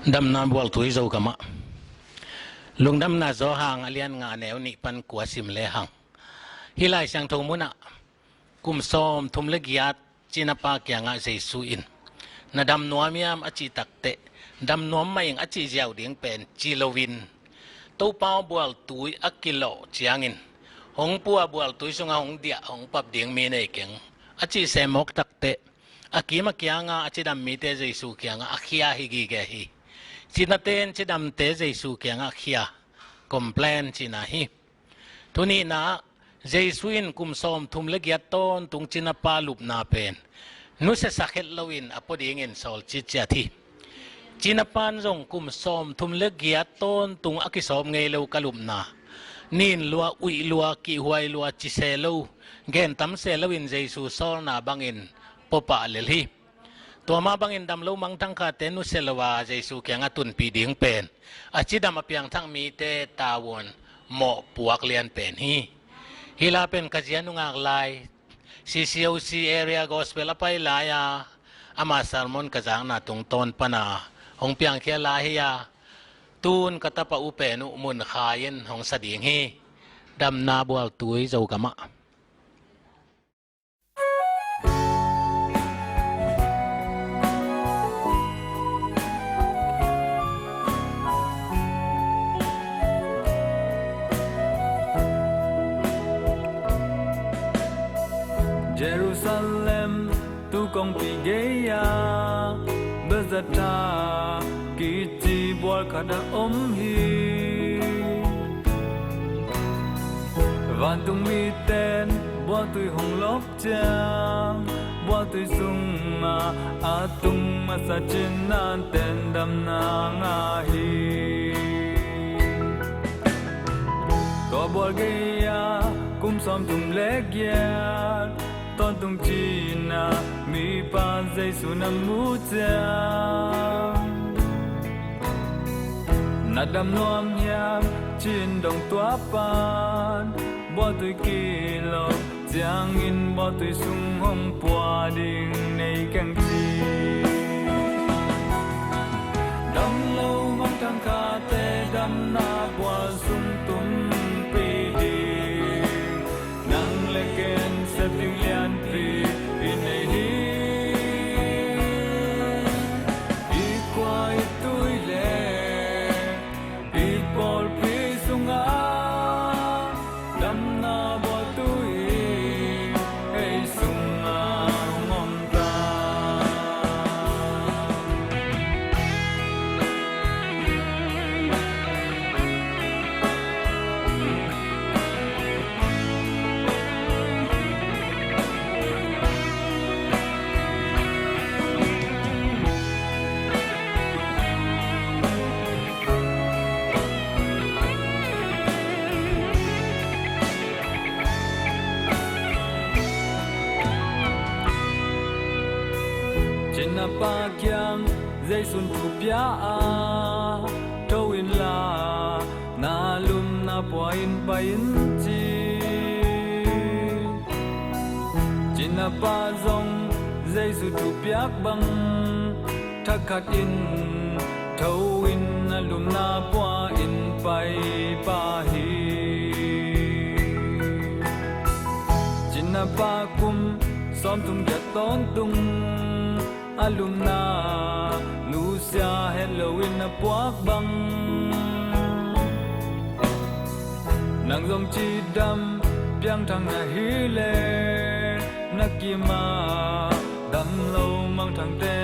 đâm nam bual tuổi dâu kama lung đâm na gió hàng alian ngã nẻo nị pan của sim lệ hàng hi lai sang thong muna kum som thum le giat chinapa kya nga jesu in na dam nuamiam achi takte dam nuam mai achi jiao ding pen chilovin to pao bual tui akilo chiangin hong pua bual tui sunga hong dia hong pap ding mi nei keng achi semok takte akima kya nga achi dam mi te jesu kya nga akhia higi ge hi chinaten chidam te jesu kya nga khia complain china hi tuni na jesuin kum som thum le giat ton tung chinapa lup na pen nu se sakhet lowin apoding in sol chi cha thi chinapan jong kum som thum le giat ton tung akisom ngei lo kalup na nin lua ui lua ki huai lua chi se lo gen tam se lowin jesu sol na bangin popa lel hi to ma bangin dam lo mang tang kha te nu se lawa jesu kya nga tun pi ding pen achi dam apiang thang mi te tawon mo puak lian pen hi hila pen kajian ngak lai CCOC area gospel apai laya ama sermon kajang na tung ton pana hong piang khia la hiya tun katapa upe nu mun khayen hong sading hi dam na bual tui zo kama Jerusalem tu kong pigeya bezata kiti bual kada hi vantung miten bual tui hong lop chang bual tui sunga atung masa chinan tendam na ngahi to bual geya kum som tum legya ton tung china mi pa jesu nam mu chang nadam noam yam chin dong tua pan bo tui kilo chang in bo tui sung hom pua ding nei kang chi dam lo mang tang kha te dam na bua sung tum pi ding nang le ken se ting lian pri in nei hi i kwai tui le i pol pi sunga dam na bo tui ei sunga mom ta pa kyang jaisun khupya a toin la na lum na poin pain chi china pa zong jaisu khupyak bang thakhat in toin na lum na pwa in pai pa hi china pa kum som tum ya ton tung alumna lucia hello in a puak bang nang zom chi dam piang thang na hi le nakima dam lo mang thang te